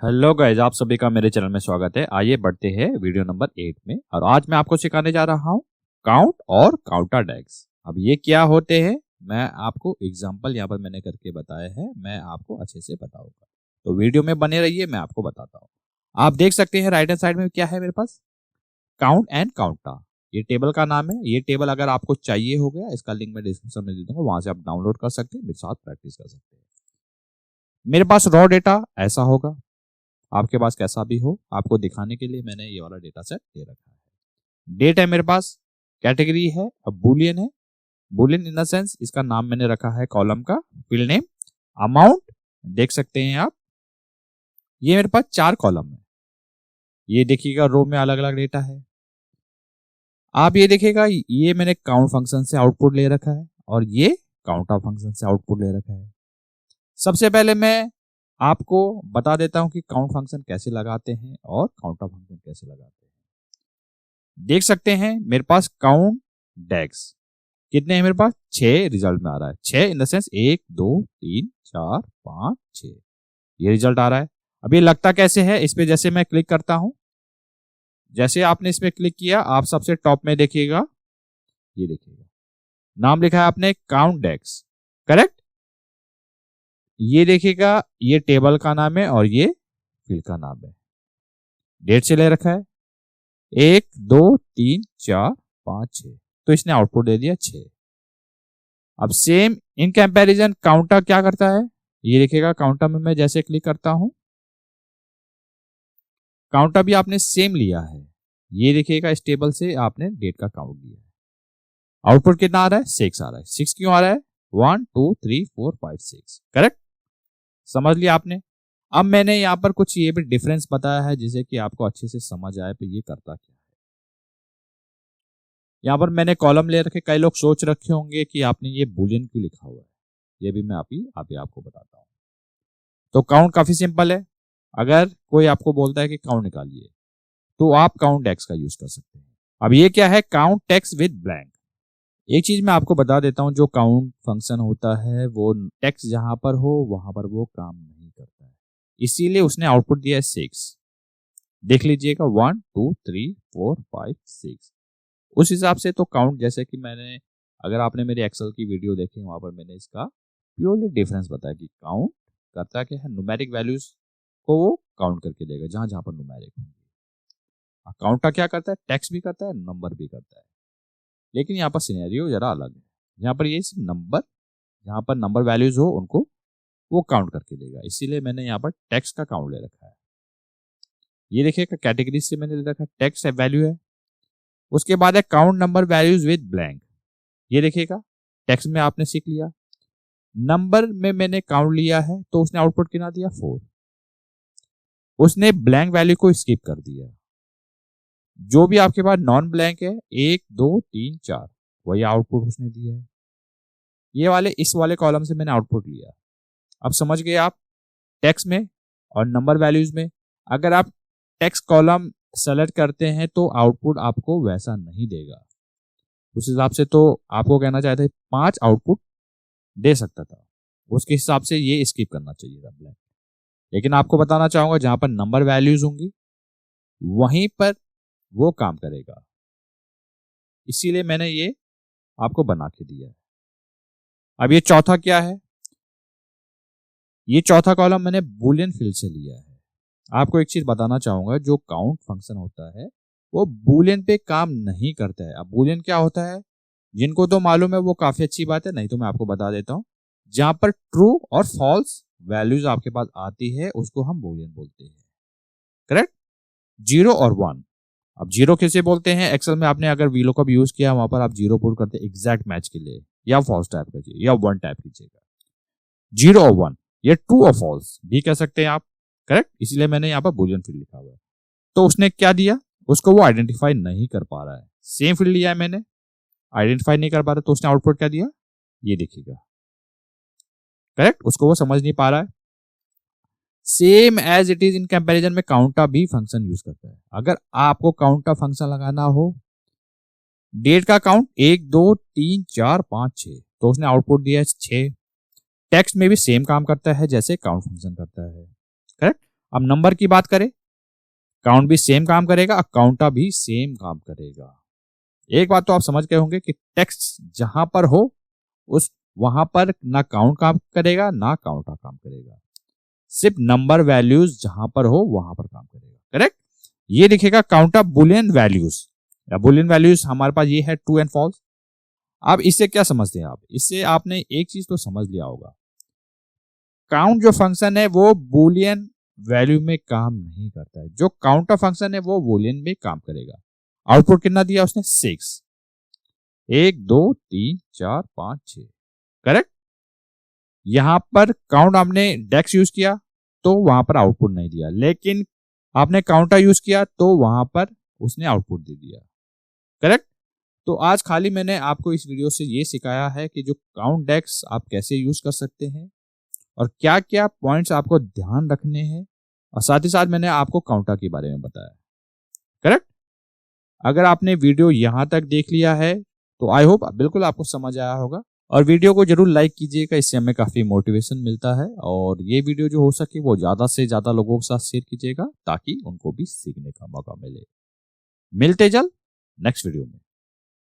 Hello guys, आप सभी का मेरे चैनल में स्वागत है। आइए बढ़ते हैं वीडियो नंबर 8 में। और आज मैं आपको सिखाने जा रहा हूँ काउंट और काउंटर डैग्स। अब ये क्या होते हैं, मैं आपको एग्जांपल यहाँ पर मैंने करके बताया है, मैं आपको अच्छे से बताऊंगा। तो वीडियो में बने रहिए, मैं आपको बताता हूँ। आप देख सकते हैं राइट हैंड साइड में क्या है मेरे पास, काउंट एंड काउंटर। ये टेबल का नाम है। ये टेबल अगर आपको चाहिए हो गया, इसका लिंक मैं डिस्क्रिप्शन में दे दूंगा, वहां से आप डाउनलोड कर सकते हैं, मेरे साथ प्रैक्टिस कर सकते हैं। मेरे पास रॉ डेटा ऐसा होगा, आपके पास कैसा भी हो, आपको दिखाने के लिए मैंने ये वाला डेटा सेट दे रखा है। डेट है मेरे पास, कैटेगरी है, अब बुलियन है। बुलियन इन द सेंस इसका नाम मैंने रखा है कॉलम का, फील्ड नेम, अमाउंट देख सकते हैं आप। ये मेरे पास 4 कॉलम है। ये देखिएगा रो में अलग अलग डेटा है। आप ये देखिएगा, ये मैंने काउंट फंक्शन से आउटपुट ले रखा है और ये काउंटर फंक्शन से आउटपुट ले रखा है। सबसे पहले मैं आपको बता देता हूं कि काउंट फंक्शन कैसे लगाते हैं और काउंटर फंक्शन कैसे लगाते हैं। देख सकते हैं मेरे पास काउंट डैग्स कितने हैं, मेरे पास 6 रिजल्ट में आ रहा है। 6 इन द सेंस 1 2 3 4 5 6, ये रिजल्ट आ रहा है। अब ये लगता कैसे है, इस पे जैसे मैं क्लिक करता हूं, जैसे आपने इस पे क्लिक किया, आप सबसे टॉप में देखिएगा, ये देखिएगा नाम लिखा है आपने काउंट डैग्स, करेक्ट। ये देखिएगा, ये टेबल का नाम है और ये फील्ड का नाम है। डेट से ले रखा है 1 2 3 4 5 6, तो इसने आउटपुट दे दिया 6। अब सेम इन कंपैरिजन काउंटर क्या करता है, ये देखिएगा काउंटर में मैं जैसे क्लिक करता हूं, काउंटर भी आपने सेम लिया है। ये देखिएगा इस टेबल से आपने डेट का काउंट लिया है। आउटपुट कितना आ रहा है, 6 आ रहा है। 6 क्यों आ रहा है, 1 2 3 4 5 6, करेक्ट। समझ लिया आपने। अब मैंने यहाँ पर कुछ ये भी डिफरेंस बताया है जिसे कि आपको अच्छे से समझ आए तो ये करता क्या है। यहाँ पर मैंने कॉलम ले रखे, कई लोग सोच रखे होंगे कि आपने ये बुलियन क्यों लिखा हुआ है, ये भी मैं आपको बताता हूँ। तो काउंट काफी सिंपल है। अगर कोई आपको बोलता है कि काउंट निकालिए, तो आप काउंट टेक्स का यूज कर सकते हैं। अब ये क्या है, काउंट टेक्स विद ब्लैंक। एक चीज मैं आपको बता देता हूँ, जो काउंट फंक्शन होता है वो टेक्स जहां पर हो वहां पर वो काम नहीं करता है, इसीलिए उसने आउटपुट दिया है 6। देख लीजिएगा 1 2 3 4 5 6। उस हिसाब से तो काउंट, जैसे कि मैंने, अगर आपने मेरी एक्सेल की वीडियो देखी वहां पर मैंने इसका प्योरली डिफरेंस बताया कि काउंट करता क्या है, न्यूमेरिक वैल्यूज को वो काउंट करके देगा जहां जहां पर न्यूमेरिक होंगे। काउंटर क्या करता है, टेक्स्ट भी करता है, नंबर भी करता है। लेकिन यहाँ पर सिनेरियो जरा अलग है। यहाँ पर ये सिर्फ नंबर, यहाँ पर नंबर वैल्यूज हो उनको वो काउंट करके देगा, इसीलिए मैंने यहाँ पर टेक्स्ट का काउंट ले रखा है। ये देखिएगा कैटेगरी से मैंने ले रखा है, टेक्स्ट वैल्यू है। उसके बाद है count number values with blank. ये देखिएगा टेक्स्ट में आपने सीख लिया, नंबर में मैंने काउंट लिया है तो उसने आउटपुट कितना दिया, 4। उसने ब्लैंक वैल्यू को स्किप कर दिया। जो भी आपके पास नॉन ब्लैंक है 1 2 3 4, वही आउटपुट उसने दिया है। ये वाले इस वाले कॉलम से मैंने आउटपुट लिया। अब समझ गए आप, टेक्स्ट में और नंबर वैल्यूज में अगर आप टेक्स्ट कॉलम सेलेक्ट करते हैं तो आउटपुट आपको वैसा नहीं देगा। उस हिसाब से तो आपको कहना चाहते हैं 5 आउटपुट दे सकता था, उसके हिसाब से ये स्किप करना चाहिए था ब्लैंक। लेकिन आपको बताना चाहूंगा जहां पर नंबर वैल्यूज होंगी वहीं पर वो काम करेगा, इसीलिए मैंने ये आपको बना के दिया है। अब ये चौथा क्या है, ये चौथा कॉलम मैंने बुलियन फील्ड से लिया है। आपको एक चीज बताना चाहूंगा, जो काउंट फंक्शन होता है वो बुलियन पे काम नहीं करता है। अब बुलियन क्या होता है, जिनको तो मालूम है वो काफी अच्छी बात है, नहीं तो मैं आपको बता देता हूं। जहां पर ट्रू और फॉल्स वैल्यूज आपके पास आती है उसको हम बुलियन बोलते हैं, करेक्ट। 0 और 1। अब 0 कैसे बोलते हैं, एक्सेल में आपने अगर वीलुकअप यूज किया वहां पर आप 0 पुट करते एग्जैक्ट मैच के लिए, या फॉल्स टाइप कीजिए या 1 टाइप कीजिएगा। 0 और 1 ये ट्रू और फॉल्स भी कह सकते हैं आप, करेक्ट। इसलिए मैंने यहाँ पर बुलियन फील्ड लिखा हुआ है। तो उसने क्या दिया, उसको वो आइडेंटिफाई नहीं कर पा रहा है। सेम फील्ड लिया है मैंने, आइडेंटिफाई नहीं कर पा रहा, तो उसने आउटपुट क्या दिया, ये देखिएगा, करेक्ट। उसको वो समझ नहीं पा रहा है। Same as it is in comparison में काउंटर भी फंक्शन यूज करता है। अगर आपको काउंटर फंक्शन लगाना हो, डेट का काउंट 1 2 3 4 5 6, तो उसने आउटपुट दिया है 6। टेक्स्ट में भी सेम काम करता है जैसे काउंट फंक्शन करता है, करेक्ट। अब नंबर की बात करें, काउंट भी सेम काम करेगा, काउंटा भी सेम काम करेगा। एक बात तो आप समझ गए होंगे कि टेक्स्ट जहां पर हो उस वहां पर ना काउंट काम करेगा ना काउंटा काम करेगा, सिर्फ नंबर वैल्यूज जहां पर हो वहां पर काम करेगा। करेक्ट। ये दिखेगा काउंटा बुलियन वैल्यूज, या बुलियन वैल्यूज हमारे पास ये है ट्रू एंड फॉल्स। अब इससे क्या समझते हैं आप? इससे आपने एक चीज तो समझ लिया होगा, काउंट जो फंक्शन है वो बुलियन वैल्यू में काम नहीं करता है, जो काउंटर फंक्शन है वो बुलियन में काम करेगा। आउटपुट कितना दिया उसने? 6, 1 2 3 4 5 6। करेक्ट। यहां पर काउंट आपने डेक्स यूज किया तो वहां पर आउटपुट नहीं दिया, लेकिन आपने काउंटर यूज किया तो वहां पर उसने आउटपुट दे दिया। करेक्ट। तो आज खाली मैंने आपको इस वीडियो से ये सिखाया है कि जो काउंट डेक्स आप कैसे यूज कर सकते हैं और क्या क्या पॉइंट्स आपको ध्यान रखने हैं, और साथ ही साथ मैंने आपको काउंटर के बारे में बताया। करेक्ट। अगर आपने वीडियो यहां तक देख लिया है तो आई होप बिल्कुल आपको समझ आया होगा, और वीडियो को जरूर लाइक कीजिएगा, इससे हमें काफी मोटिवेशन मिलता है। और ये वीडियो जो हो सके वो ज्यादा से ज्यादा लोगों के साथ शेयर कीजिएगा ताकि उनको भी सीखने का मौका मिले। मिलते जल्द नेक्स्ट वीडियो में।